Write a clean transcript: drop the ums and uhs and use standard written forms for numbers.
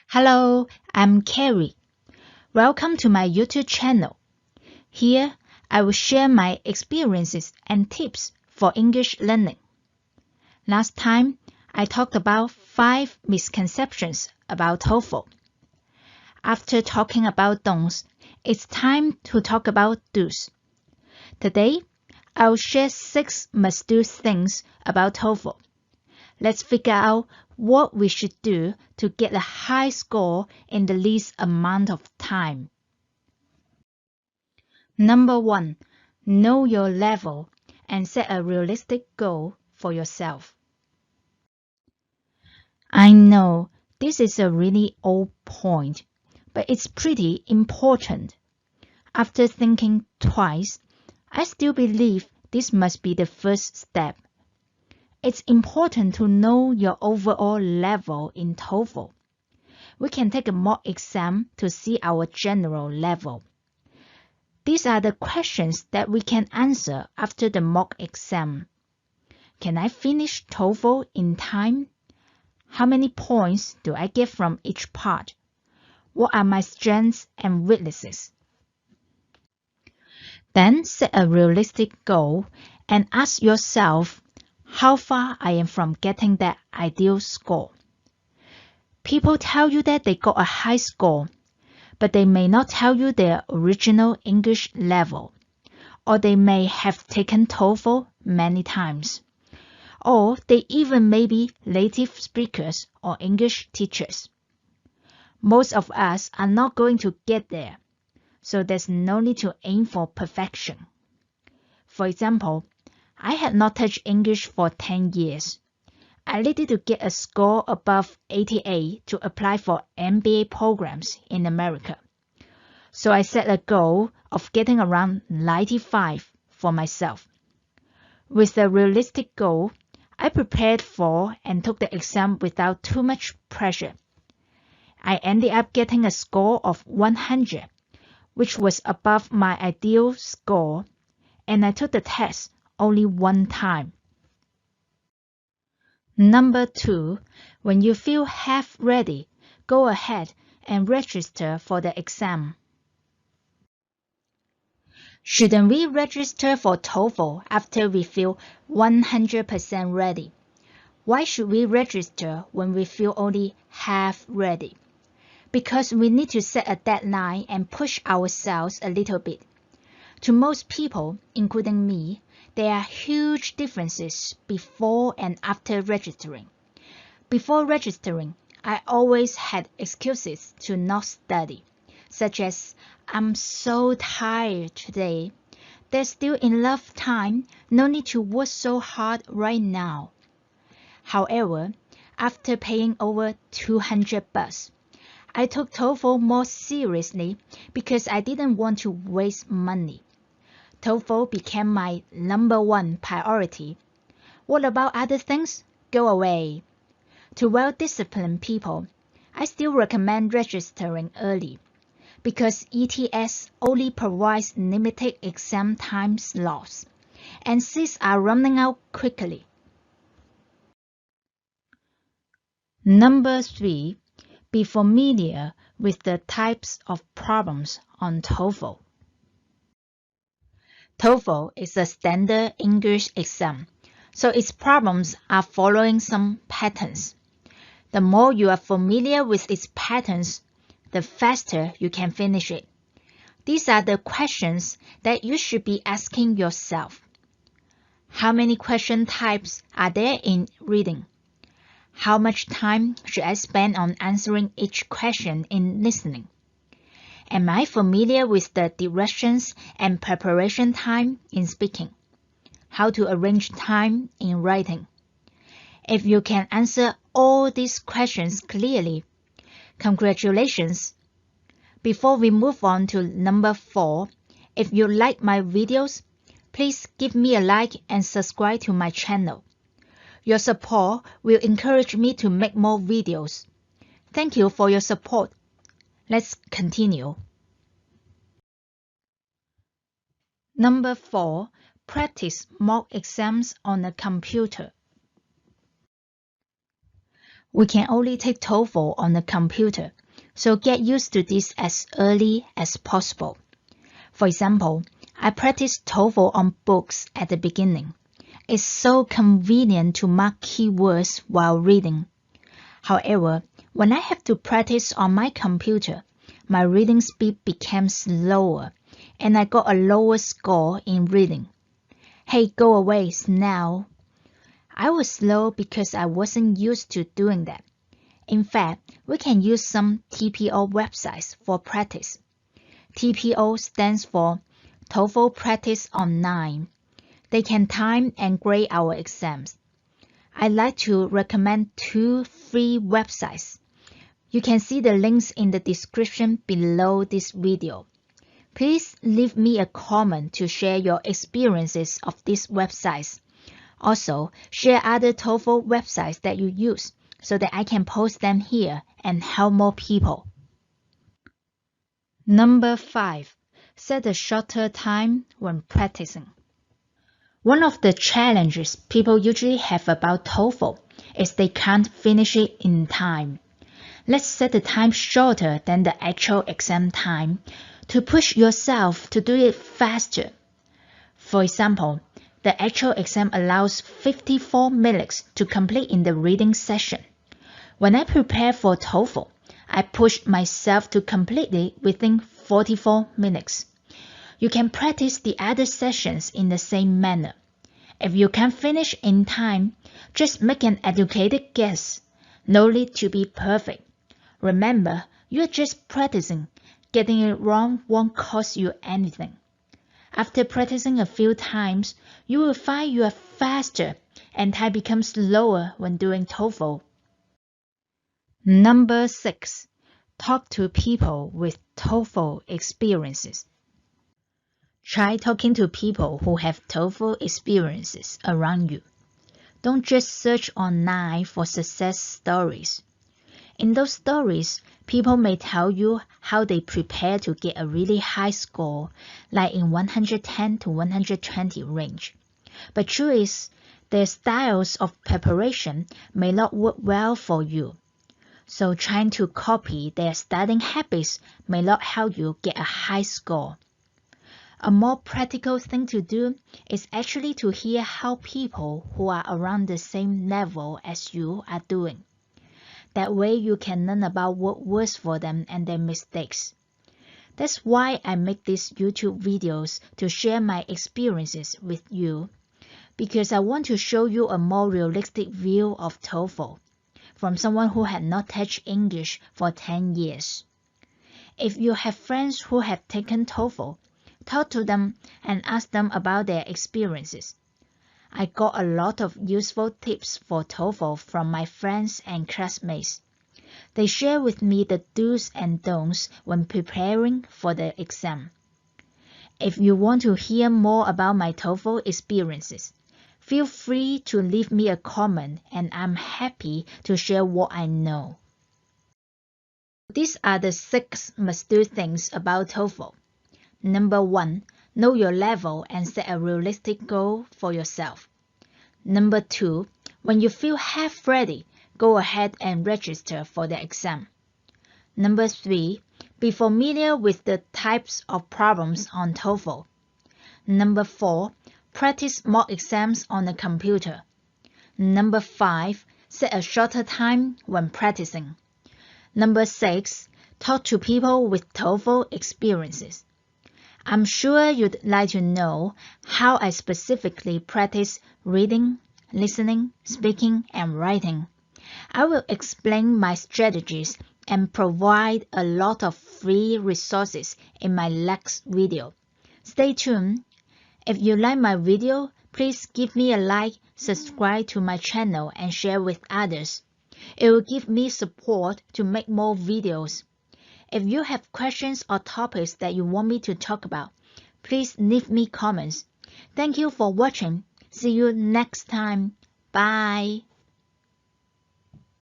Hello, I'm Carrie. Welcome to my YouTube channel. Here, I will share my experiences and tips for English learning. Last time, I talked about 5 misconceptions about TOEFL. After talking about don'ts, it's time to talk about do's. Today, I'll share 6 must-do things about TOEFL. Let's figure out what we should do to get a high score in the least amount of time. Number 1, know your level and set a realistic goal for yourself. I know this is a really old point, but it's pretty important. After thinking twice, I still believe this must be the first step. It's important to know your overall level in TOEFL. We can take a mock exam to see our general level. These are the questions that we can answer after the mock exam. Can I finish TOEFL in time? How many points do I get from each part? What are my strengths and weaknesses? Then set a realistic goal and ask yourself how far I am from getting that ideal score. People tell you that they got a high score, but they may not tell you their original English level, or they may have taken TOEFL many times, or they even may be native speakers or English teachers. Most of us are not going to get there, so there's no need to aim for perfection. For example, I had not touched English for 10 years. I needed to get a score above 88 to apply for MBA programs in America. So I set a goal of getting around 95 for myself. With a realistic goal, I prepared for and took the exam without too much pressure. I ended up getting a score of 100, which was above my ideal score, and I took the test only one time. Number 2, when you feel half ready, go ahead and register for the exam. Shouldn't we register for TOEFL after we feel 100% ready? Why should we register when we feel only half ready? Because we need to set a deadline and push ourselves a little bit. To most people, including me, there are huge differences before and after registering. Before registering, I always had excuses to not study, such as, I'm so tired today. There's still enough time, no need to work so hard right now. However, after paying over $200, I took TOEFL more seriously because I didn't want to waste money. TOEFL became my number 1 priority. What about other things? Go away. To well-disciplined people, I still recommend registering early because ETS only provides limited exam time slots, and seats are running out quickly. Number 3, be familiar with the types of problems on TOEFL. TOEFL is a standard English exam, so its problems are following some patterns. The more you are familiar with its patterns, the faster you can finish it. These are the questions that you should be asking yourself. How many question types are there in reading? How much time should I spend on answering each question in listening? Am I familiar with the directions and preparation time in speaking? How to arrange time in writing? If you can answer all these questions clearly, congratulations! Before we move on to number 4, if you like my videos, please give me a like and subscribe to my channel. Your support will encourage me to make more videos. Thank you for your support. Let's continue. Number 4, practice mock exams on a computer. We can only take TOEFL on the computer, so get used to this as early as possible. For example, I practiced TOEFL on books at the beginning. It's so convenient to mark keywords while reading. However, when I have to practice on my computer, my reading speed became slower, and I got a lower score in reading. Hey, go away, snail. I was slow because I wasn't used to doing that. In fact, we can use some TPO websites for practice. TPO stands for TOEFL Practice Online. They can time and grade our exams. I'd like to recommend 2 free websites. You can see the links in the description below this video. Please leave me a comment to share your experiences of these websites. Also, share other TOEFL websites that you use so that I can post them here and help more people. Number 5. Set a shorter time when practicing. One of the challenges people usually have about TOEFL is they can't finish it in time. Let's set the time shorter than the actual exam time to push yourself to do it faster. For example, the actual exam allows 54 minutes to complete in the reading session. When I prepare for TOEFL, I pushed myself to complete it within 44 minutes. You can practice the other sessions in the same manner. If you can't finish in time, just make an educated guess. No need to be perfect. Remember, you're just practicing. Getting it wrong won't cost you anything. After practicing a few times, you will find you are faster and time becomes slower when doing TOEFL. Number 6. Talk to people with TOEFL experiences. Try talking to people who have TOEFL experiences around you. Don't just search online for success stories. In those stories, people may tell you how they prepare to get a really high score, like in 110 to 120 range. But truth is, their styles of preparation may not work well for you. So trying to copy their studying habits may not help you get a high score. A more practical thing to do is actually to hear how people who are around the same level as you are doing. That way you can learn about what works for them and their mistakes. That's why I make these YouTube videos to share my experiences with you, because I want to show you a more realistic view of TOEFL from someone who had not touched English for 10 years. If you have friends who have taken TOEFL, talk to them and ask them about their experiences. I got a lot of useful tips for TOEFL from my friends and classmates. They share with me the do's and don'ts when preparing for the exam. If you want to hear more about my TOEFL experiences, feel free to leave me a comment and I'm happy to share what I know. These are the 6 must-do things about TOEFL. Number 1. Know your level and set a realistic goal for yourself. Number 2. When you feel half ready, go ahead and register for the exam. Number 3. Be familiar with the types of problems on TOEFL. Number 4. Practice mock exams on the computer. Number 5. Set a shorter time when practicing. Number 6. Talk to people with TOEFL experiences. I'm sure you'd like to know how I specifically practice reading, listening, speaking, and writing. I will explain my strategies and provide a lot of free resources in my next video. Stay tuned. If you like my video, please give me a like, subscribe to my channel, and share with others. It will give me support to make more videos. If you have questions or topics that you want me to talk about, please leave me comments. Thank you for watching. See you next time. Bye.